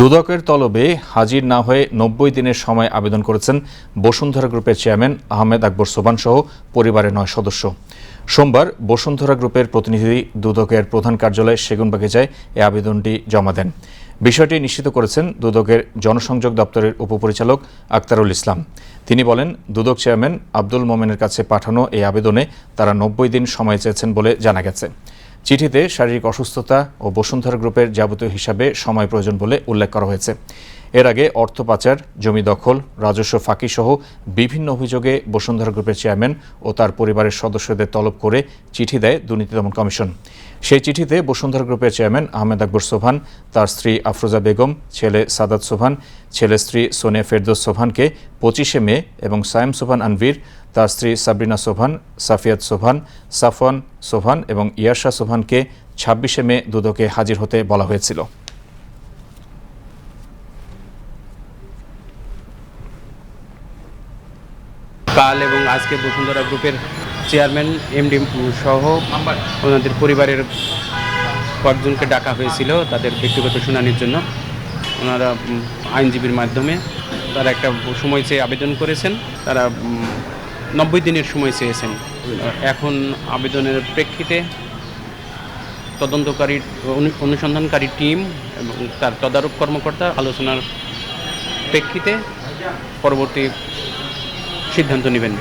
দুদকের তলবে হাজির না হয়ে ৯০ দিনের সময় আবেদন করেছেন বসুন্ধরা গ্রুপের চেয়ারম্যান আহমেদ আকবর সোবহান সহ পরিবারের ৯ সদস্য। সোমবার বসুন্ধরা গ্রুপের প্রতিনিধি দুদকের প্রধান কার্যালয়ে সেগুনবাগিচায় এই আবেদনটি জমা দেন। বিষয়টি নিশ্চিত করেছেন দুদকের জনসংযোগ দপ্তরের উপপরিচালক আক্তারুল ইসলাম। তিনি বলেন, দুদক চেয়ারম্যান আব্দুল মোমেনের কাছে পাঠানো এই আবেদনে তারা ৯০ দিন সময় চেয়েছেন বলে জানা গেছে। চিঠিতে শারীরিক অসুস্থতা ও বসুন্ধরা গ্রুপের যাবতীয় হিসাবে সময় প্রয়োজন বলে উল্লেখ করা হয়েছে। এর আগে অর্থ পাচার, জমি দখল, রাজস্ব ফাঁকি সহ বিভিন্ন অভিযোগে বসুন্ধরা গ্রুপের চেয়ারম্যান ও তার পরিবারের সদস্যদের তলব করে চিঠি দেয় দুর্নীতি দমন কমিশন। সেই চিঠিতে বসুন্ধরা গ্রুপের চেয়ারম্যান আহমেদ আকবর সোবহান, তার স্ত্রী আফরোজা বেগম, ছেলে সাদাত সোবহান, ছেলে স্ত্রী সোনিয়া ফেরদৌস সোবহানকে ২৫শে মে এবং সায়েম সোবহান আনভীর, তার স্ত্রী সাবরিনা সোবহান, সাফিয়াত সোবহান, সাফওয়ান সোবহান এবং ইয়াশা সোবহানকে ২৬শে মে দুদকে হাজির হতে বলা হয়েছিল। কাল এবং আজকে বসুন্ধরা গ্রুপের চেয়ারম্যান এমডি সহ ওনাদের পরিবারের কয়েকজনকে ডাকা হয়েছিল তাদের ব্যক্তিগত শুনানির জন্য। ওনারা আইনজীবীর মাধ্যমে তারা একটা সময় চেয়ে আবেদন করেছেন। তারা ৯০ দিনের সময় চেয়েছেন। এখন আবেদনের প্রেক্ষিতে তদন্তকারী অনুসন্ধানকারী টিম এবং তার তদারক কর্মকর্তা আলোচনার প্রেক্ষিতে পরবর্তী সিদ্ধান্ত নেবেন।